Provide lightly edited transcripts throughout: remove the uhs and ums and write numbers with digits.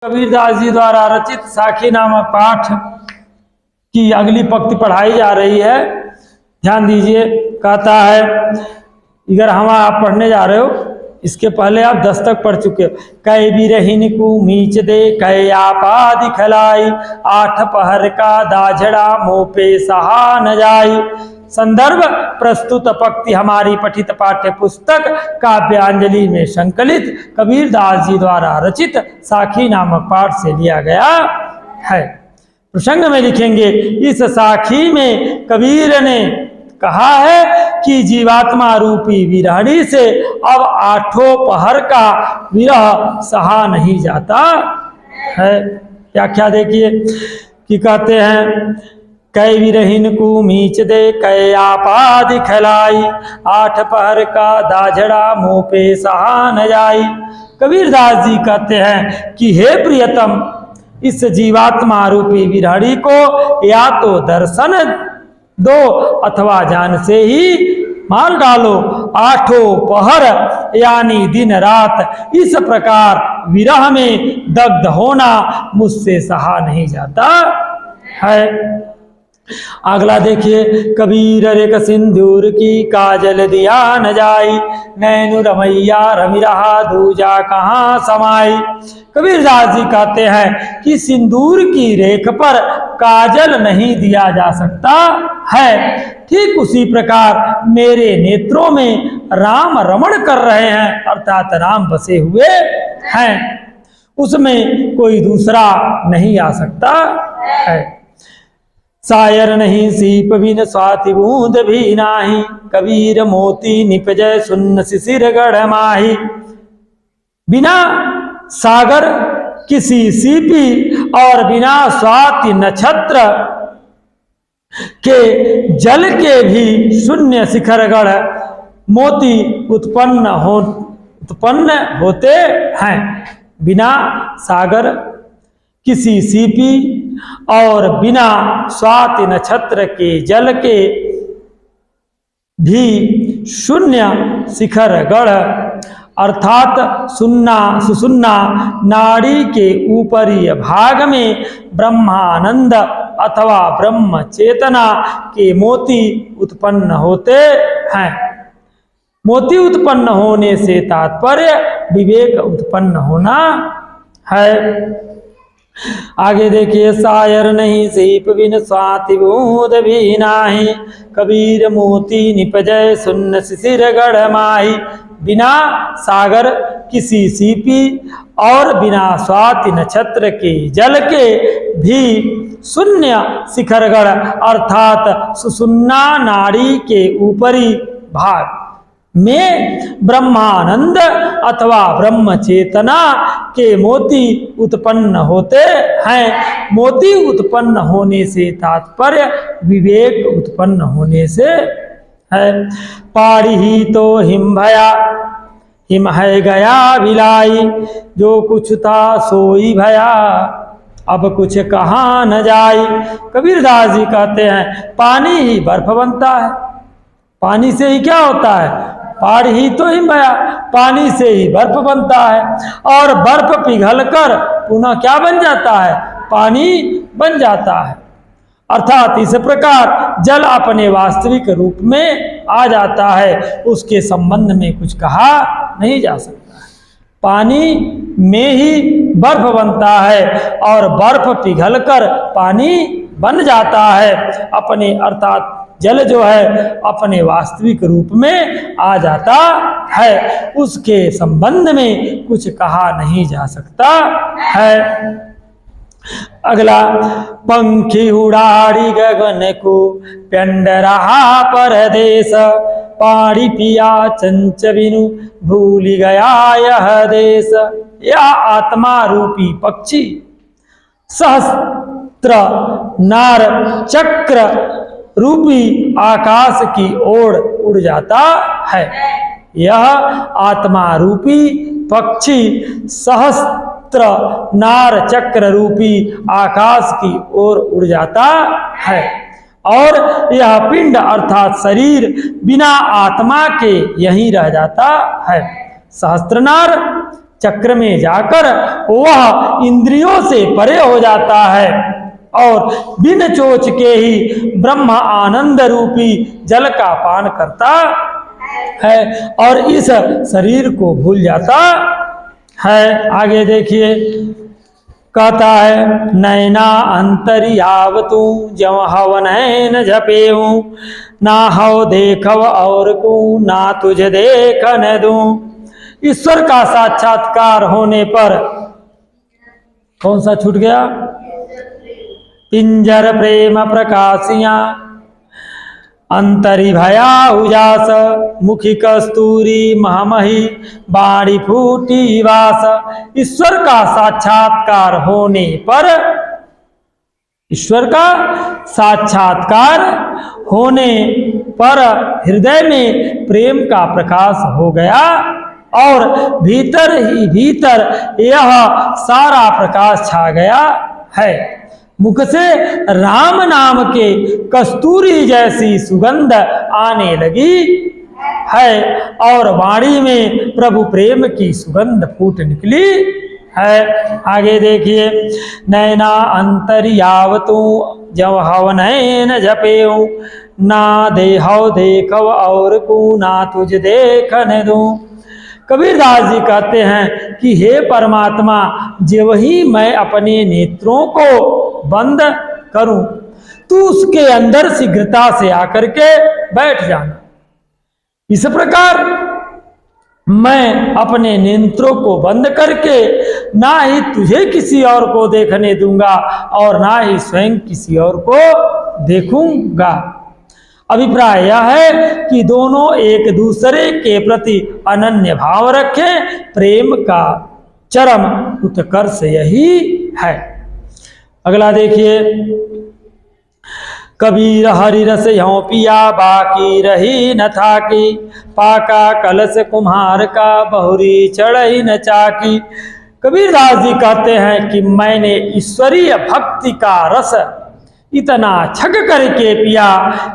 कबीरदास जी द्वारा रचित साखी नामक पाठ की अगली पंक्ति पढ़ाई जा रही है। ध्यान दीजिए। कहता है, अगर हम आप पढ़ने जा रहे हो, इसके पहले आप 10 तक पढ़ चुके हो। कै बिरहिन को मीच दे कै आपा दिखलाई, 8 पहर का दाझड़ा मोह पे सहा न जाई। संदर्भ प्रस्तुत पंक्ति हमारी पठित पाठ्य पुस्तक काव्यांजलि में संकलित कबीरदास जी द्वारा रचित साखी नामक पाठ से लिया गया है। प्रसंग में लिखेंगे, इस साखी में कबीर ने कहा है कि जीवात्मा रूपी विरहणी से अब 8 पहर का विरह सहा नहीं जाता है। व्याख्या देखिए कि कहते हैं, कै विरहिन को मीच दे कै आपा दिखलाई, 8 पहर का दाझड़ा मुँह पे सहा न जाई। कबीरदास जी कहते हैं कि हे प्रियतम, इस जीवात्मा रूपी विरहणी को या तो दर्शन दो अथवा जान से ही मार डालो। 8 पहर यानी दिन रात इस प्रकार विरह में दग्ध होना मुझसे सहा नहीं जाता है। अगला देखिए, कबीर रेख सिंदूर की काजल दिया न जाई, नैनु रमैया रमि रहा दूजा कहाँ समाई। कबीरदास जी कहते हैं कि सिंदूर की रेख पर काजल नहीं दिया जा सकता है। ठीक उसी प्रकार मेरे नेत्रों में राम रमण कर रहे हैं, अर्थात राम बसे हुए हैं, उसमें कोई दूसरा नहीं आ सकता है। सायर नहीं सीप बिन स्वाति बूंद भी नाही, कबीर मोती निपजय सुन्न शिशिर गढ़ माही। बिना सागर किसी सीपी और बिना स्वाति नक्षत्र के जल के भी शून्य शिखर गढ़ मोती उत्पन्न होते हैं। बिना सागर किसी सीपी और बिना स्वाति नक्षत्र के जल के भी शून्य शिखर गढ़ अर्थात सुसुन्ना नाड़ी के ऊपरी भाग में ब्रह्मानंद अथवा ब्रह्म चेतना के मोती उत्पन्न होते हैं। मोती उत्पन्न होने से तात्पर्य विवेक उत्पन्न होना है। आगे देखिए, सायर नहीं सीप बिन स्वाति बूंद भी नाही, कबीर मोती निपजय सुन्न शिशिर गढ़ माही। बिना सागर किसी सीपी और बिना स्वाति नक्षत्र के जल के भी शून्य शिखरगढ़ अर्थात सुसुन्ना नाड़ी के ऊपरी भाग में ब्रह्मानंद अथवा ब्रह्म चेतना के मोती उत्पन्न होते हैं। मोती उत्पन्न होने से तात्पर्य विवेक उत्पन्न होने से है। पाड़ी ही तो हिम भया हिम है गया विलाई, जो कुछ था सोई भया अब कुछ कहाँ न जाई। कबीरदास जी कहते हैं, पानी ही बर्फ बनता है। पानी से ही क्या होता है? पाड़ी ही तो हिम भया, पानी से ही बर्फ बनता है, और बर्फ पिघलकर पुनः क्या बन जाता है? पानी बन जाता है। अर्थात इस प्रकार जल अपने वास्तविक रूप में आ जाता है, उसके संबंध में कुछ कहा नहीं जा सकता है। पानी में ही बर्फ बनता है और बर्फ पिघलकर पानी बन जाता है। अपने अर्थात जल जो है अपने वास्तविक रूप में आ जाता है, उसके संबंध में कुछ कहा नहीं जा सकता है। अगला, पंखी उड़ाड़ी गगन को पेंड रहा परदेश, पाड़ी पिया चंच बिनु भूल गया यह देश। यह आत्मा रूपी पक्षी सहस्त्र नार चक्र रूपी आकाश की ओर उड़ जाता है। यह आत्मा रूपी पक्षी सहस्त्र नार चक्र रूपी आकाश की ओर उड़ जाता है, और यह पिंड अर्थात शरीर बिना आत्मा के यहीं रह जाता है। सहस्त्रनार चक्र में जाकर वह इंद्रियों से परे हो जाता है और बिन चोच के ही ब्रह्म आनंद रूपी जल का पान करता है और इस शरीर को भूल जाता है। आगे देखिए, कहता है नैना अंतरियावतू जव हव नैन जपेऊ ना हव देखव और को ना तुझे देख न दूं। ईश्वर का साक्षात्कार होने पर कौन सा छूट गया? पिंजर प्रेम प्रकाशिया अंतरी भया उजास मुखी कस्तूरी महामही बाड़ी फूटी वास। ईश्वर का साक्षात्कार होने पर, ईश्वर का साक्षात्कार होने पर हृदय में प्रेम का प्रकाश हो गया और भीतर ही भीतर यह सारा प्रकाश छा गया है। मुख से राम नाम के कस्तूरी जैसी सुगंध आने लगी है और वाणी में प्रभु प्रेम की सुगंध फूट निकली है। आगे देखिए, नैना अंतरियावतू जव हव नैन जपेऊ ना देहव देखव और को ना तुझ देख न दूं। कबीरदास जी कहते हैं कि हे परमात्मा, जब ही मैं अपने नेत्रों को बंद करूं तू उसके अंदर शीघ्रता से आकर के बैठ जाना। इस प्रकार मैं अपने नेत्रों को बंद करके ना ही तुझे किसी और को देखने दूंगा और ना ही स्वयं किसी और को देखूंगा। अभिप्राय यह है कि दोनों एक दूसरे के प्रति अनन्य भाव रखें। प्रेम का चरम उत्कर्ष यही है। अगला देखिए, कबीर हरि रस यों पिया बाकी रही न था की पाका कलश कुम्हार का बहुरी चढ़ी न चाकी। कबीरदास जी कहते हैं कि मैंने ईश्वरीय भक्ति का रस इतना छक करके पिया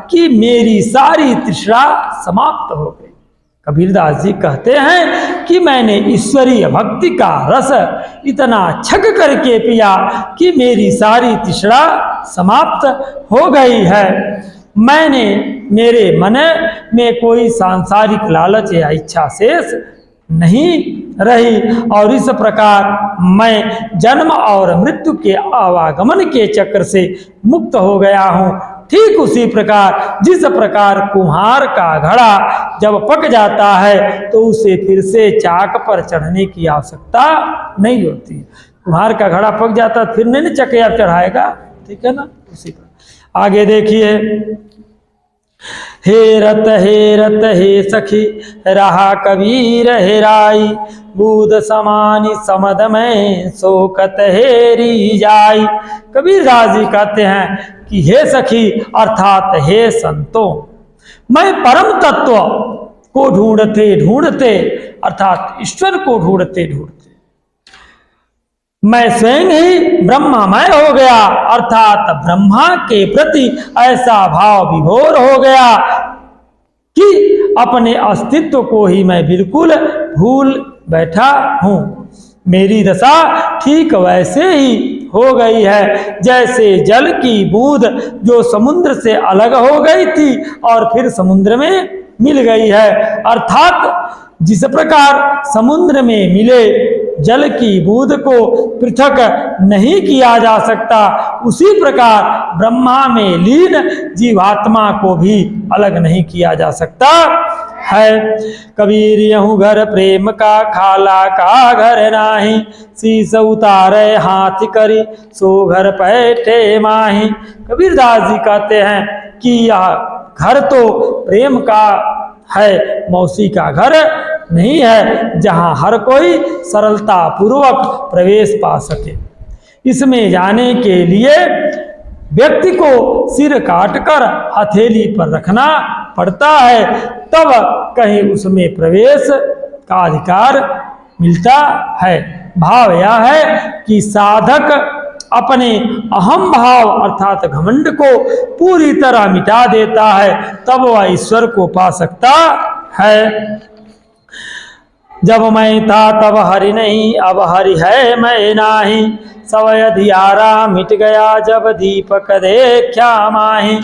कि मेरी सारी तृष्णा समाप्त हो गई। कबीरदास जी कहते हैं कि मैंने ईश्वरीय भक्ति का रस इतना छक करके पिया कि मेरी सारी तृष्णा समाप्त हो गई है। मैंने मेरे मन में कोई सांसारिक लालच या इच्छा शेष नहीं रही और इस प्रकार मैं जन्म और मृत्यु के आवागमन के चक्र से मुक्त हो गया हूँ। ठीक उसी प्रकार जिस प्रकार कुम्हार का घड़ा जब पक जाता है तो उसे फिर से चाक पर चढ़ने की आवश्यकता नहीं होती। कुम्हार का घड़ा पक जाता फिर नहीं चक्के आप चढ़ाएगा, ठीक है ना। उसी पर आगे देखिए, हेरत हेरत हे सखी रहा कबीर हेराई बूद समानी समद में शोकत हेरी जाई। कबीरदास जी कहते हैं कि हे सखी अर्थात हे संतों, मैं परम तत्व को ढूंढते ढूंढते अर्थात ईश्वर को ढूंढते ढूंढते मैं स्वयं ही ब्रह्मामय हो गया अर्थात ब्रह्मा के प्रति ऐसा भाव विभोर हो गया कि अपने अस्तित्व को ही मैं बिल्कुल भूल बैठा हूँ। मेरी दशा ठीक वैसे ही हो गई है जैसे जल की बूंद जो समुद्र से अलग हो गई थी और फिर समुद्र में मिल गई है। अर्थात जिस प्रकार समुद्र में मिले जल की बूंद को पृथक नहीं किया जा सकता, उसी प्रकार ब्रह्मा में लीन जीवात्मा को भी अलग नहीं किया जा सकता है। कबीर यहूँ घर प्रेम का खाला का घर नाही शीस उतारे हाथ करी सो घर बैठे माही। कबीरदास जी कहते हैं कि यह घर तो प्रेम का है, मौसी का घर नहीं है जहां हर कोई सरलता पूर्वक प्रवेश पा सके। इसमें जाने के लिए व्यक्ति को सिर काटकर हथेली पर रखना पड़ता है, तब कहीं उसमें प्रवेश का अधिकार मिलता है। भाव यह है कि साधक अपने अहम भाव अर्थात घमंड को पूरी तरह मिटा देता है, तब वह ईश्वर को पा सकता है। जब मैं था तब हरि नहीं, अब हरि है मैं नाही। सब अधियारा मिट गया, जब दीपक देखा माही।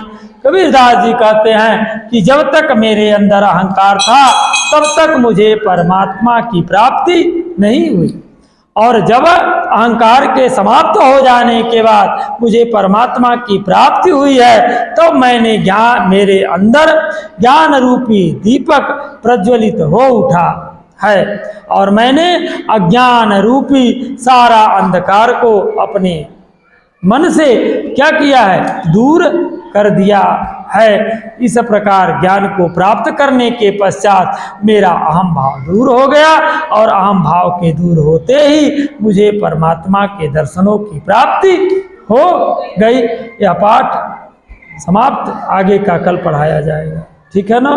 कबीरदास जी कहते हैं कि जब तक मेरे अंदर अहंकार था तब तक मुझे परमात्मा की प्राप्ति नहीं हुई, और जब अहंकार के समाप्त हो जाने के बाद मुझे परमात्मा की प्राप्ति हुई है, तो मैंने मेरे अंदर ज्ञान रूपी दीपक प्रज्वलित हो उठा है, और मैंने अज्ञान रूपी सारा अंधकार को अपने मन से क्या किया है, दूर कर दिया है। इस प्रकार ज्ञान को प्राप्त करने के पश्चात मेरा अहम भाव दूर हो गया, और अहम भाव के दूर होते ही मुझे परमात्मा के दर्शनों की प्राप्ति हो गई। यह पाठ समाप्त, आगे का कल पढ़ाया जाएगा। ठीक है ना।